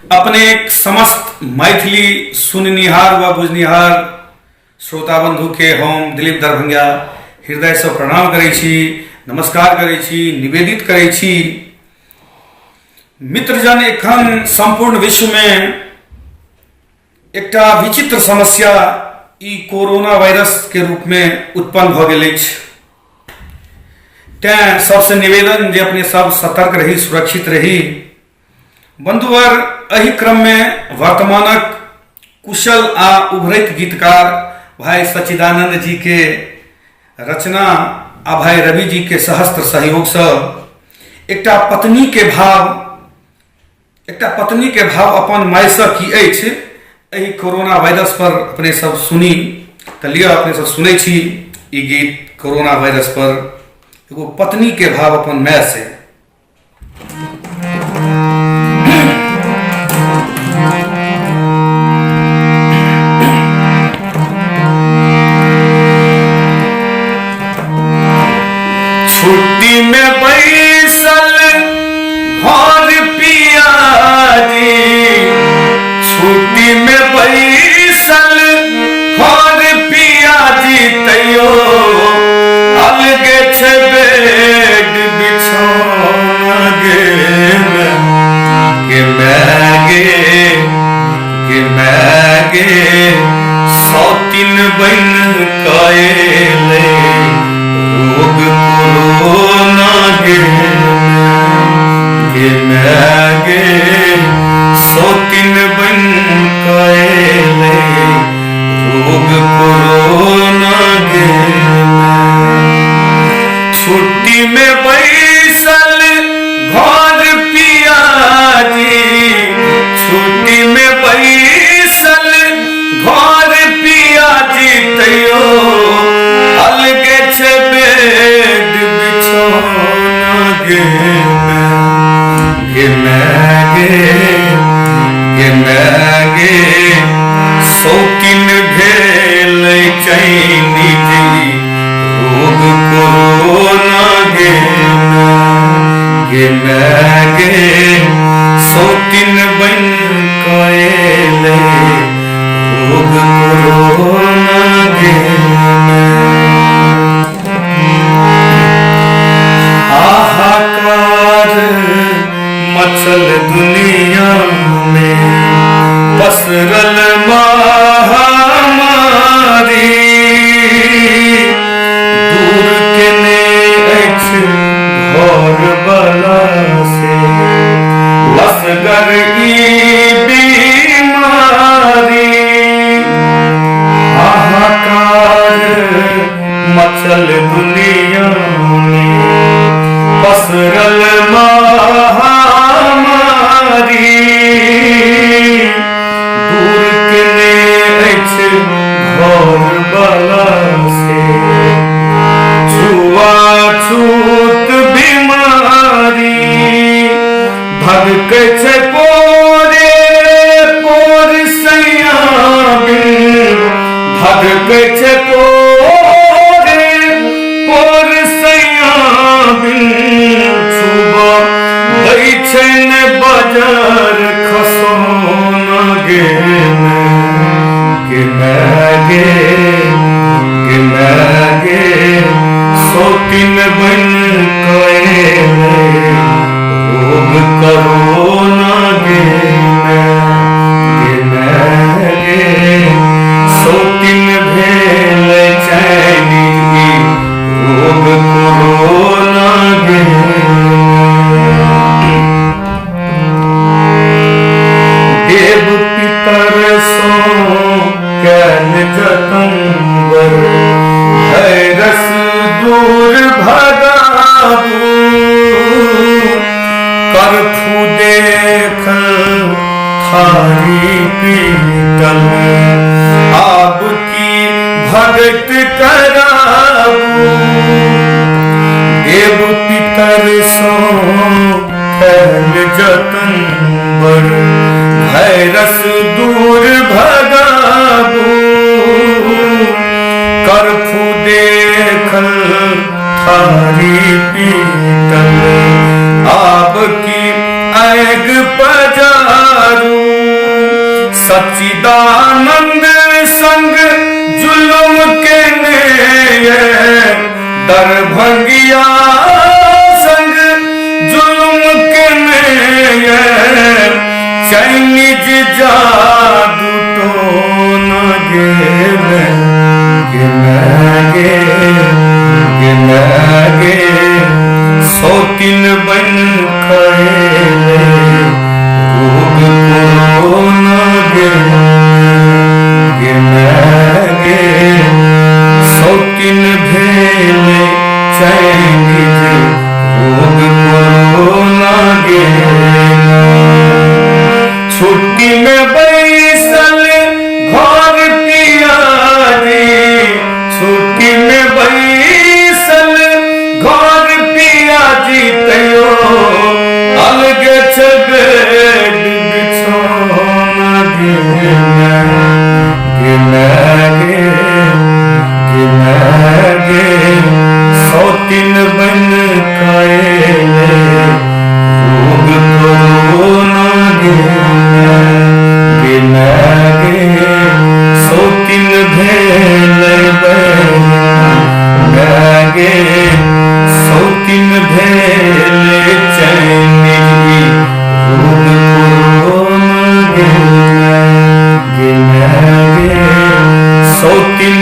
अपने समस्त मैथिली सुननिहार व बुझनिहार श्रोता बंधु के हम दिलीप दरभंगा हृदय से प्रणाम करै छी, नमस्कार करै छी, निवेदित करै छी। मित्रजन, एखन संपूर्ण विश्व में एकटा विचित्र समस्या ई कोरोना वायरस के रूप में उत्पन्न भ गेल अछि। तें सबसे निवेदन जे अपने सब सतर्क रही, सुरक्षित रही। बंधुवर, एहि क्रम में वर्तमानक कुशल आ उभरैत गीतकार भाई सच्चिदानंद जी के रचना आ भाई रवि जी के सहस्त्र सहयोग से एकटा पत्नी के भाव अपन माय से की अछि, एहि कोरोना वायरस पर अपने सब सुनी। तो लिया अपने सब सुनै छी ई गीत कोरोना वायरस पर एगो पत्नी के भाव अपन माय से। छुट्टी में बैसल घर पियारी, छुट्टी में बैसल घर पियाजी, तैयो अलगे छे बेड बिछौना गे मैगे सौतीन बन कएले रोग कोरोना गे मैगे सौतीन बन कएले रोग कोरोना गे। छुट्टी में बैसल घर पियाजी, छुट्टी में बैसल घर पियाजी, तैयो अलगे छे बेड बिछौना गे मैगे शौकीन भेल चैनी जी रोग कोरोना गे मैगे शौकीन बन कएले रोग कोरोना गे। हाहाकार मचल दुनिया में पसरल महामारी, दूर केने अछि घर बला से असगर ई बीमारी। हाहाकार मचल दुनिया में पसरल महामारी, दूर केने अछि घर बला से छुआछूत बीमारी। भगकै छै पोरे पोर सैया बिन, भगकै छै पोरे पोर सैया बिन, छुबऽ दै छै ने बाजार खसौना गे मैगे शौकीन बन कएले रोग कोरोना गे मैगे शौकीन भेल चैनी रोग कोरोना गे। देव पितर सो कैल जतन बर रस दूर भगाबू, करफू देख थारी पीतल आब की भगत कराबू। देव पितर सो कैल जतन बर रस दूर भगाबू, करफू देखल थारी पीतल आब की आग पजा दारू सच्चिदानंद संग जुलुम के ने दरभंगिया संग जुलुम के ने चाइनीज जादू टोन गे सौतीन बन खड़े रोग कोरोना गे सौतीन भेले चाइनीज रोग कोरोना गे छुट्टी में बैसल घर पियाजी छुट्टी में बैसल घर पियाजी तयो अलग बेड बिछौना गे सौतीन बन खाए रोग कोरोना गे सौतीन भेल गे सौतीन भेल चाइनीज रोग कोरोना गे सौतीन